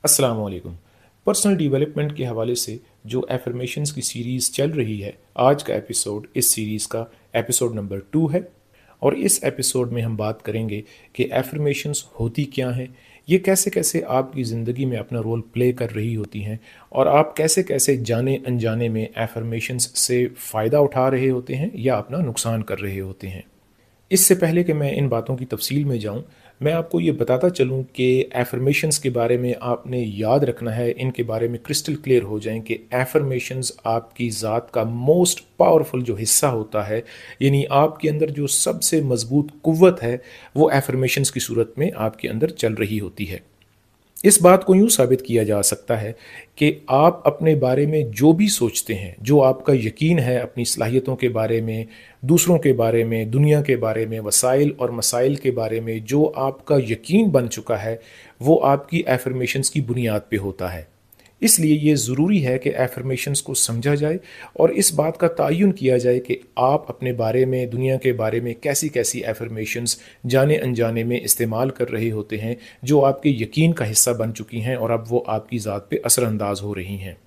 अस्सलाम वालेकुम। Personal development के हवाले से जो एफर्मेशंस की सीरीज़ चल रही है, आज का एपिसोड इस सीरीज़ का एपिसोड नंबर 2 है। और इस एपिसोड में हम बात करेंगे कि एफर्मेशंस होती क्या हैं, ये कैसे कैसे आपकी ज़िंदगी में अपना रोल प्ले कर रही होती हैं, और आप कैसे कैसे जाने अनजाने में एफर्मेशंस से फ़ायदा उठा रहे होते हैं या अपना नुकसान कर रहे होते हैं। इससे पहले कि मैं इन बातों की तफसील में जाऊं, मैं आपको ये बताता चलूं कि एफर्मेशंस के बारे में आपने याद रखना है, इनके बारे में क्रिस्टल क्लियर हो जाएं कि एफर्मेशंस आपकी ज़ात का मोस्ट पावरफुल जो हिस्सा होता है, यानी आपके अंदर जो सबसे मजबूत कुव्वत है, वो एफर्मेशंस की सूरत में आपके अंदर चल रही होती है। इस बात को यूं साबित किया जा सकता है कि आप अपने बारे में जो भी सोचते हैं, जो आपका यकीन है अपनी सलाहियतों के बारे में, दूसरों के बारे में, दुनिया के बारे में, वसाइल और मसाइल के बारे में जो आपका यकीन बन चुका है, वो आपकी एफर्मेशंस की बुनियाद पे होता है। इसलिए ये ज़रूरी है कि एफर्मेशंस को समझा जाए और इस बात का तयन किया जाए कि आप अपने बारे में, दुनिया के बारे में कैसी कैसी एफर्मेशंस जाने अनजाने में इस्तेमाल कर रहे होते हैं, जो आपके यकीन का हिस्सा बन चुकी हैं और अब वो आपकी ज़ात पे असरअंदाज हो रही हैं।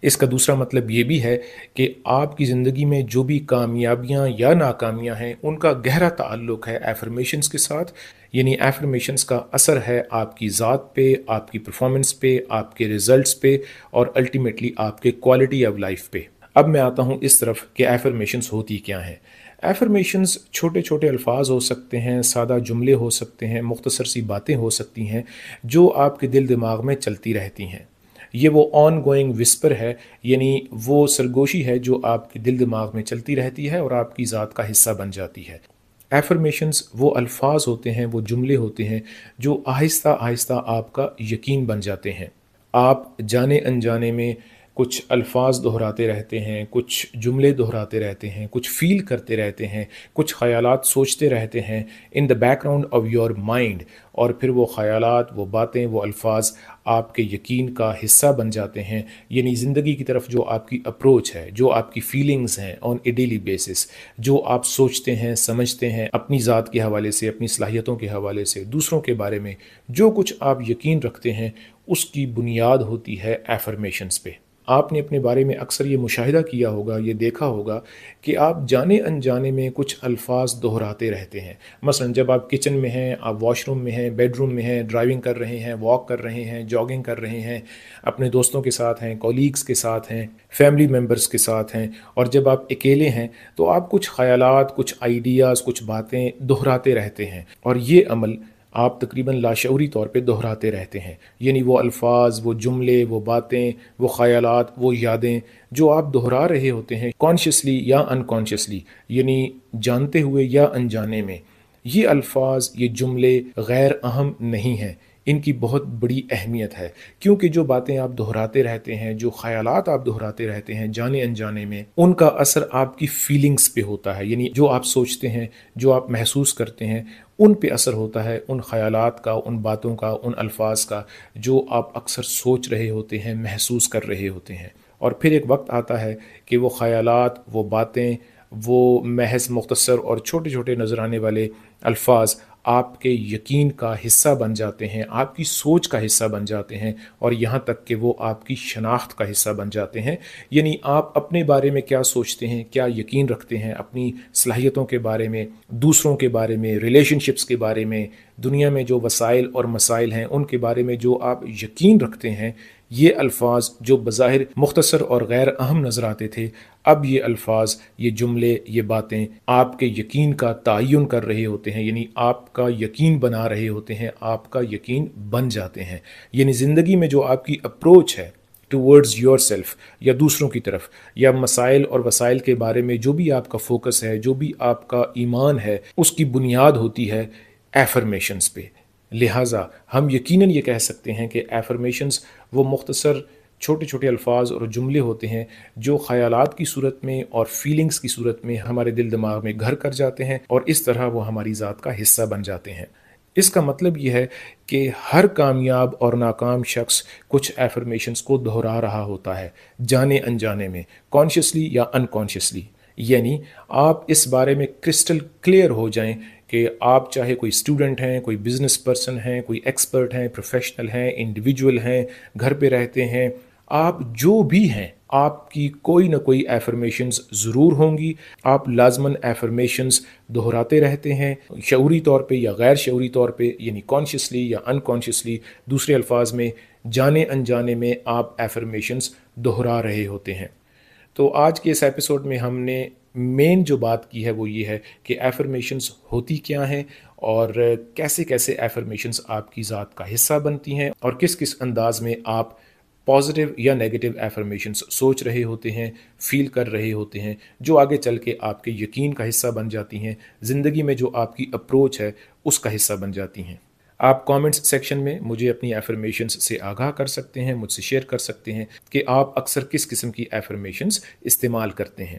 इसका दूसरा मतलब ये भी है कि आपकी ज़िंदगी में जो भी कामयाबियाँ या नाकामियाँ हैं, उनका गहरा ताल्लुक़ है एफर्मेशंस के साथ। यानी एफर्मेशंस का असर है आपकी ज़ात पे, आपकी परफॉर्मेंस पे, आपके रिजल्ट्स पे और अल्टीमेटली आपके क्वालिटी ऑफ लाइफ पे। अब मैं आता हूँ इस तरफ कि एफर्मेशंस होती क्या हैं। एफर्मेशंस छोटे छोटे अल्फाज हो सकते हैं, सादा जुमले हो सकते हैं, मुख्तसर सी बातें हो सकती हैं जो आपके दिल दिमाग में चलती रहती हैं। ये वो ऑन गोइंग विस्पर है, यानी वो सरगोशी है जो आपके दिल दिमाग में चलती रहती है और आपकी ज़ात का हिस्सा बन जाती है। एफर्मेशंस वो अल्फाज होते हैं, वो जुमले होते हैं जो आहिस्ता आहिस्ता आपका यकीन बन जाते हैं। आप जाने अनजाने में कुछ अल्फाज दोहराते रहते हैं, कुछ जुमले दोहराते रहते हैं, कुछ फील करते रहते हैं, कुछ ख़यालात सोचते रहते हैं in the background of your mind, और फिर वो ख़यालात, वो बातें, वो अल्फाज आपके यकीन का हिस्सा बन जाते हैं। यानी ज़िंदगी की तरफ जो आपकी अप्रोच है, जो आपकी फीलिंग्स हैं ऑन ए डेली बेसिस, जो आप सोचते हैं, समझते हैं अपनी ज़ात के हवाले से, अपनी सलाहियतों के हवाले से, दूसरों के बारे में जो कुछ आप यकीन रखते हैं, उसकी बुनियाद होती है एफर्मेशंस पे। आपने अपने बारे में अक्सर ये मुशाहिदा किया होगा, ये देखा होगा कि आप जाने अनजाने में कुछ अल्फाज दोहराते रहते हैं। मसलन जब आप किचन में हैं, आप वॉशरूम में हैं, बेडरूम में हैं, ड्राइविंग कर रहे हैं, वॉक कर रहे हैं, जॉगिंग कर रहे हैं, अपने दोस्तों के साथ हैं, कॉलीग्स के साथ हैं, फैमिली मेम्बर्स के साथ हैं, और जब आप अकेले हैं तो आप कुछ ख़यालात, कुछ आइडियाज़, कुछ बातें दोहराते रहते हैं, और ये अमल आप तकरीबन लाशऊरी तौर पे दोहराते रहते हैं। यानी वो अल्फाज, वो जुमले, वो बातें, वो ख़यालात, वो यादें जो आप दोहरा रहे होते हैं कॉन्शियसली या अनकॉन्शियसली, यानी जानते हुए या अनजाने में, ये अल्फाज, ये जुमले गैर अहम नहीं हैं। इनकी बहुत बड़ी अहमियत है, क्योंकि जो बातें आप दोहराते रहते हैं, जो ख़यालात आप दोहराते रहते हैं जाने अनजाने में, उनका असर आपकी फीलिंग्स पे होता है। यानी जो आप सोचते हैं, जो आप महसूस करते हैं, उन पे असर होता है, उन ख़यालात का, उन बातों का, उन अल्फाज का जो आप अक्सर सोच रहे होते हैं, महसूस कर रहे होते हैं। और फिर एक वक्त आता है कि वो ख़यालात, वो बातें, वो महज मुख्तसर और छोटे छोटे नज़र आने वाले अल्फाज आपके यकीन का हिस्सा बन जाते हैं, आपकी सोच का हिस्सा बन जाते हैं, और यहाँ तक कि वो आपकी शनाख्त का हिस्सा बन जाते हैं। यानी आप अपने बारे में क्या सोचते हैं, क्या यकीन रखते हैं, अपनी सलाहियतों के बारे में, दूसरों के बारे में, रिलेशनशिप्स के बारे में, दुनिया में जो वसाइल और मसाइल हैं उनके बारे में जो आप यकीन रखते हैं, ये अल्फाज जो बज़ाहिर मुख्तसर और गैर अहम नज़र आते थे, अब ये अल्फाज, ये जुमले, ये बातें आपके यकीन का तयन कर रहे होते हैं, यानी आपका यकीन बना रहे होते हैं, आपका यकीन बन जाते हैं। यानी ज़िंदगी में जो आपकी अप्रोच है टूवर्ड्स योर सेल्फ या दूसरों की तरफ, या मसाइल और वसाइल के बारे में जो भी आपका फोकस है, जो भी आपका ईमान है, उसकी बुनियाद होती है एफर्मेशंस पे। लिहाजा हम यकीनन ये कह सकते हैं कि एफर्मेशंस वो मुख्तसर छोटे छोटे अल्फाज और जुमले होते हैं जो ख़यालात की सूरत में और फीलिंग्स की सूरत में हमारे दिल दिमाग में घर कर जाते हैं, और इस तरह वो हमारी ज़ात का हिस्सा बन जाते हैं। इसका मतलब ये है कि हर कामयाब और नाकाम शख्स कुछ एफर्मेशंस को दोहरा रहा होता है, जाने अनजाने में, कॉन्शियसली या अनकॉन्शियसली। यानी आप इस बारे में क्रिस्टल क्लियर हो जाएं کہ آپ چاہے کوئی اسٹوڈنٹ ہیں، کوئی بزنس پرسن ہیں، کوئی ایکسپرٹ ہیں، پروفیشنل ہیں، انڈیویجول ہیں، گھر پہ رہتے ہیں، آپ جو بھی ہیں، آپ کی کوئی نہ کوئی ایفرمیشنز ضرور ہوں گی۔ آپ لازماً ایفرمیشنز دہراتے رہتے ہیں، شعوری طور پہ یا غیر شعوری طور پہ، یعنی کانشیسلی یا انکانشیسلی، دوسرے الفاظ میں جانے انجانے میں آپ ایفرمیشنز دہرا رہے ہوتے ہیں۔ تو آج کے اس ایپیسوڈ میں ہم نے مین جو بات کی ہے وہ یہ ہے کہ ایفرمیشنز ہوتی کیا ہیں، اور کیسے کیسے ایفرمیشنز آپ کی ذات کا حصہ بنتی ہیں، اور کس کس انداز میں آپ پازیٹیو یا نیگیٹو ایفرمیشنز سوچ رہے ہوتے ہیں، فیل کر رہے ہوتے ہیں، جو آگے چل کے آپ کے یقین کا حصہ بن جاتی ہیں، زندگی میں جو آپ کی اپروچ ہے اس کا حصہ بن جاتی ہیں۔ آپ کامنٹس سیکشن میں مجھے اپنی ایفرمیشنز سے آگاہ کر سکتے ہیں، مجھ سے شیئر کر سکتے ہیں کہ آپ اکثر کس قسم کی ایفرمیشنز استعمال کرتے ہیں۔